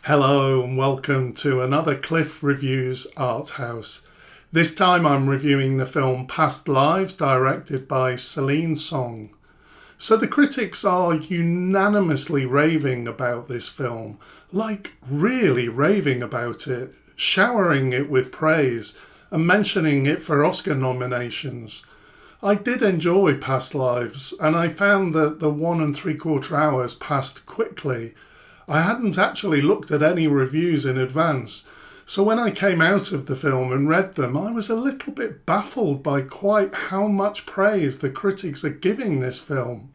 Hello and welcome to another Cliff Reviews Art House. This time I'm reviewing the film Past Lives, directed by Celine Song. So the critics are unanimously raving about this film, like really raving about it, showering it with praise and mentioning it for Oscar nominations. I did enjoy Past Lives, and I found that the 1 3/4 hours passed quickly. I hadn't actually looked at any reviews in advance, so when I came out of the film and read them, I was a little bit baffled by quite how much praise the critics are giving this film.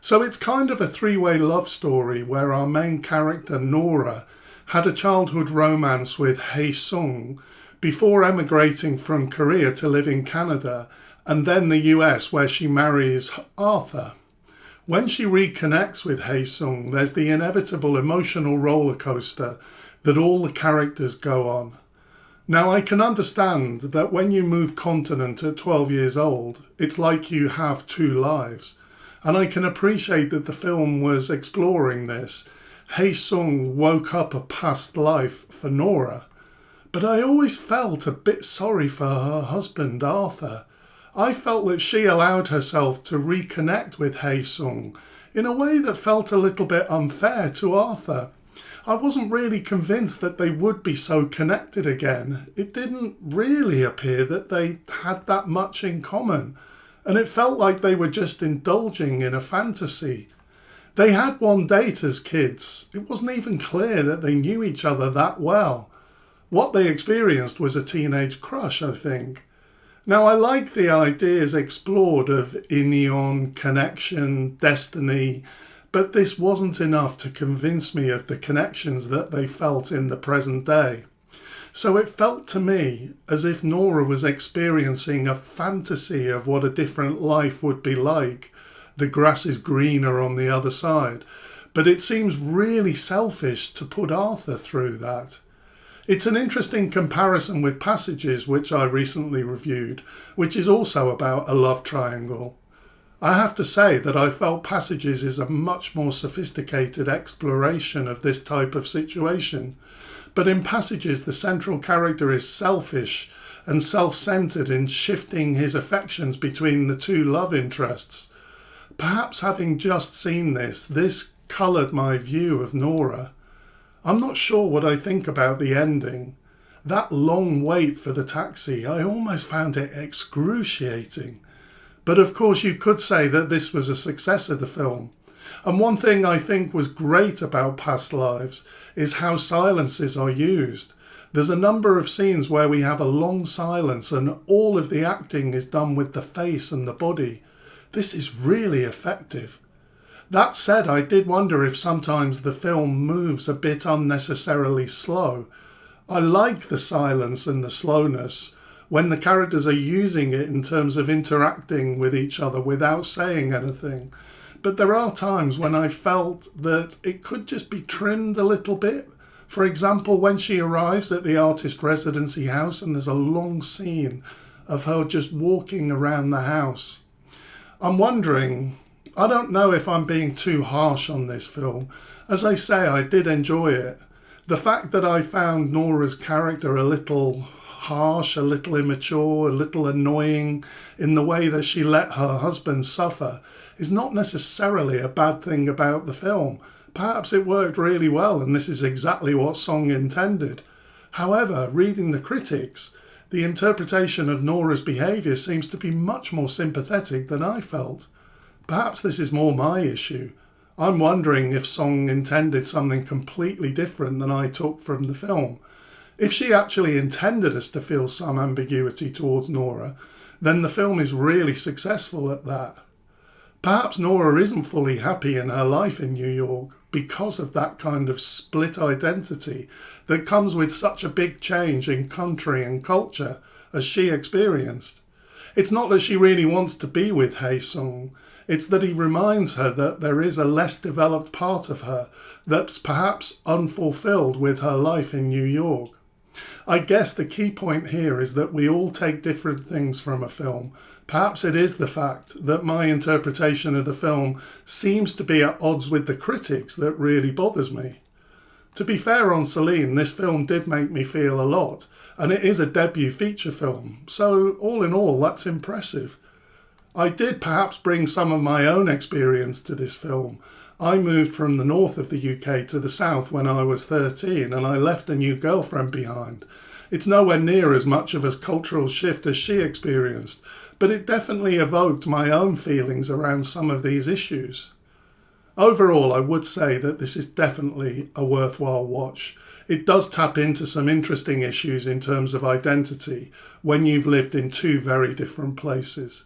So it's kind of a three-way love story where our main character, Nora, had a childhood romance with Hae Sung before emigrating from Korea to live in Canada and then the US, where she marries Arthur. When she reconnects with Hae Sung, there's the inevitable emotional roller coaster that all the characters go on. Now, I can understand that when you move continent at 12 years old, it's like you have two lives. And I can appreciate that the film was exploring this. Hae Sung woke up a past life for Nora. But I always felt a bit sorry for her husband, Arthur. I felt that she allowed herself to reconnect with Hae Sung in a way that felt a little bit unfair to Arthur. I wasn't really convinced that they would be so connected again. It didn't really appear that they had that much in common, and it felt like they were just indulging in a fantasy. They had one date as kids. It wasn't even clear that they knew each other that well. What they experienced was a teenage crush, I think. Now, I like the ideas explored of Inyon, connection, destiny, but this wasn't enough to convince me of the connections that they felt in the present day. So it felt to me as if Nora was experiencing a fantasy of what a different life would be like. The grass is greener on the other side, but it seems really selfish to put Arthur through that. It's an interesting comparison with Passages, which I recently reviewed, which is also about a love triangle. I have to say that I felt Passages is a much more sophisticated exploration of this type of situation. But in Passages, the central character is selfish and self-centered in shifting his affections between the two love interests. Perhaps having just seen this coloured my view of Nora. I'm not sure what I think about the ending. That long wait for the taxi, I almost found it excruciating. But of course you could say that this was a success of the film. And one thing I think was great about Past Lives is how silences are used. There's a number of scenes where we have a long silence and all of the acting is done with the face and the body. This is really effective. That said, I did wonder if sometimes the film moves a bit unnecessarily slow. I like the silence and the slowness when the characters are using it in terms of interacting with each other without saying anything. But there are times when I felt that it could just be trimmed a little bit. For example, when she arrives at the artist residency house and there's a long scene of her just walking around the house. I'm wondering, I don't know if I'm being too harsh on this film. As I say, I did enjoy it. The fact that I found Nora's character a little harsh, a little immature, a little annoying in the way that she let her husband suffer is not necessarily a bad thing about the film. Perhaps it worked really well and this is exactly what Song intended. However, reading the critics, the interpretation of Nora's behaviour seems to be much more sympathetic than I felt. Perhaps this is more my issue. I'm wondering if Song intended something completely different than I took from the film. If she actually intended us to feel some ambiguity towards Nora, then the film is really successful at that. Perhaps Nora isn't fully happy in her life in New York because of that kind of split identity that comes with such a big change in country and culture as she experienced. It's not that she really wants to be with Hae Sung. It's that he reminds her that there is a less developed part of her that's perhaps unfulfilled with her life in New York. I guess the key point here is that we all take different things from a film. Perhaps it is the fact that my interpretation of the film seems to be at odds with the critics that really bothers me. To be fair on Celine, this film did make me feel a lot, and it is a debut feature film, so all in all, that's impressive. I did perhaps bring some of my own experience to this film. I moved from the north of the UK to the south when I was 13, and I left a new girlfriend behind. It's nowhere near as much of a cultural shift as she experienced, but it definitely evoked my own feelings around some of these issues. Overall, I would say that this is definitely a worthwhile watch. It does tap into some interesting issues in terms of identity when you've lived in two very different places.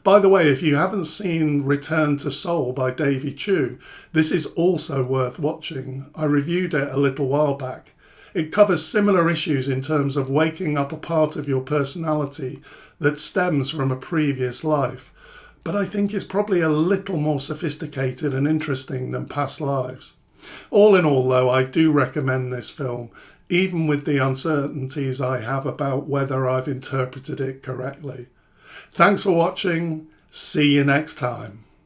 By the way, if you haven't seen Return to Seoul by Davy Chu, this is also worth watching. I reviewed it a little while back. It covers similar issues in terms of waking up a part of your personality that stems from a previous life, but I think it's probably a little more sophisticated and interesting than Past Lives. All in all, though, I do recommend this film, even with the uncertainties I have about whether I've interpreted it correctly. Thanks for watching. See you next time.